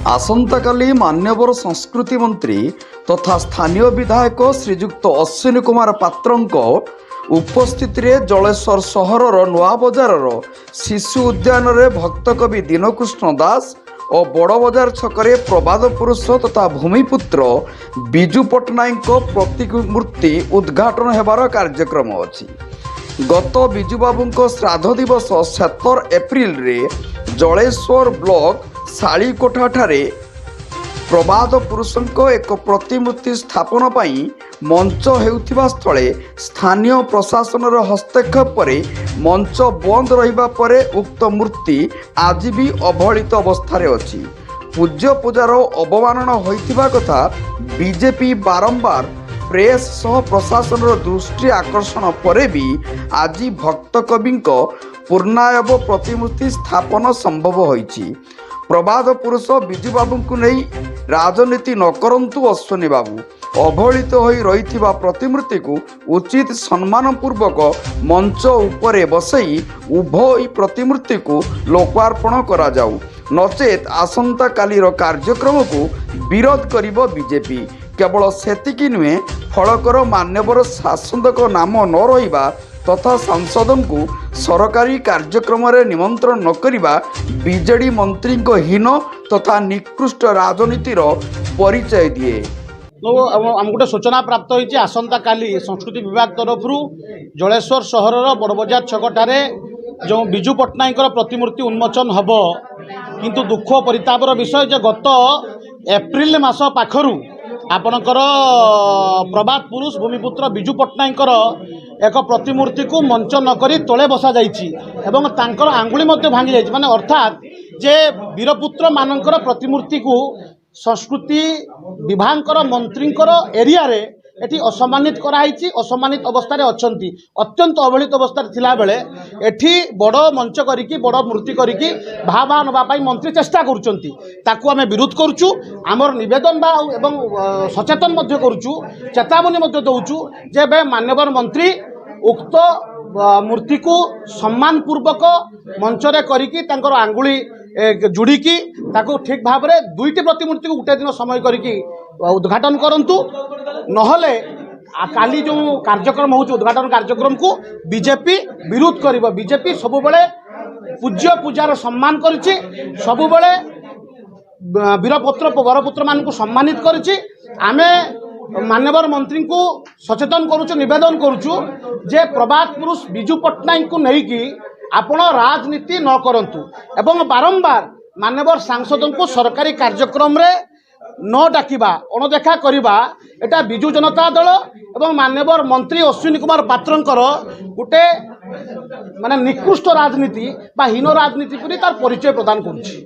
आसंताकाली मान्यवर संस्कृति मंत्री तथा स्थानीय विधायक श्रीजुक्त अश्विनी कुमार पात्रंक उपस्थित जलेश्वर सहरर नुआ बजार शिशु उद्यान रे भक्त कवि दीनकृष्ण दास और बड़ बजार छकरे प्रबाद पुरुष तथा भूमिपुत्र बिजू पट्टनायक प्रतिमूर्ति उद्घाटन हेबार कार्यक्रम अछि। गत बिजुबाबू श्राद्ध दिवस 17 एप्रिल रे जलेश्वर ब्लॉक शालीकोठा ठारे प्रबाद पुरुषों एक प्रतिमूर्ति स्थापन पाई मंच हेउथिबा स्थले स्थानीय प्रशासन हस्तक्षेप पर मंच बंद रहिबा परे उक्त मूर्ति आज भी अवहेलित अवस्था अछि। पूज्य पूजार अवमानना होइथिबा कथा बीजेपी बारंबार प्रेस सह प्रशासन दृष्टि आकर्षण पर भी आज भक्त कवि पूर्णायब प्रतिमूर्ति स्थापन संभव होइछि। प्रबाद पुरुष बिजू बाबू को नहीं राजनीति न करंतु अश्विनी बाबू अवहेलित होई रहिथिबा प्रतिमूर्ति को उचित सम्मान पूर्वक मंच उपरे बसई उभय प्रतिमूर्ति को लोकार्पण करा जाऊ, नचेत आसंता कालीर कार्यक्रम को विरोध करिबो बीजेपी। केवल सेतिकी नुहे फलकर मान्यवर शासक नाम न रहिबा तथा सांसदों को सरकारी कार्यक्रम रे निमंत्रण न करिबा बीजेडी मंत्री को हीन तथा निकृष्ट राजनीतिर परिचय दिए। तो आम गोटे सूचना प्राप्त होती आसंता काली संस्कृति विभाग तरफ जलेश्वर सहरर बड़बजार छकटारे जो बिजू पट्टनायक प्रतिमूर्ति उन्मोचन हम, किंतु दुख परितापर विषय जे गत एप्रिल मास पाखरु आपणकर प्रबाद पुरुष भूमिपुत्र बिजू पट्टनायकर एक प्रतिमूर्ति को मंच नक तले बसा जाइछि एवं तांकर आंगुली मध्य भांगी जाइछि। माने अर्थात जे वीरपुत्र मानकर प्रतिमूर्ति को संस्कृति विभाग मंत्री एरिया रे एठी असम्मानित कराइछि। असम्मानित अवस्था अछंती, अत्यंत अवहेलित अवस्था थिला बेले एठी बड़ मंच करिकी बड़ मूर्ति करिकी भावा नबा पाई मंत्री चेष्टा करूछंती, ताकू आमे विरोध करूछु। आमर निवेदन बा एवं सचेतन मध्य करूछु, चेतावनी मध्य दउछु जे बे मान्यवर मंत्री उक्त मूर्ति को सम्मान पूर्वक मंचरे करिकी तांकर आंगुली जोड़िकी ताको ठीक भाव रे दुईटी प्रतिमूर्ति को गोटे दिन समय करिकी उद्घाटन करंतु, नहले काली जो कार्यक्रम होउछ उद्घाटन कार्यक्रम को बीजेपी विरोध करिबो। बीजेपी सबु बेले पूज्य पूजार सम्मान करिछि, सबु बेले वीरपुत्र बरपुत्र मान को सम्मानित करिछि। आमे मान्यवर मंत्री को सचेतन करूछु, निवेदन करूछु जे प्रबाद पुरुष बिजू पट्टनायक को नहीं कि आपण राजनीति न करंतु एवं बारंबार मान्यवर सांसदों को सरकारी कार्यक्रम रे न डाकिबा अणदेखा करिबा एटा बिजू जनता दल एवं मान्यवर मंत्री अश्विनी कुमार पात्रंकर गोटे माने निकृष्ट राजनीति बा हीन राजनीति करी तार परिचय प्रदान करुछि।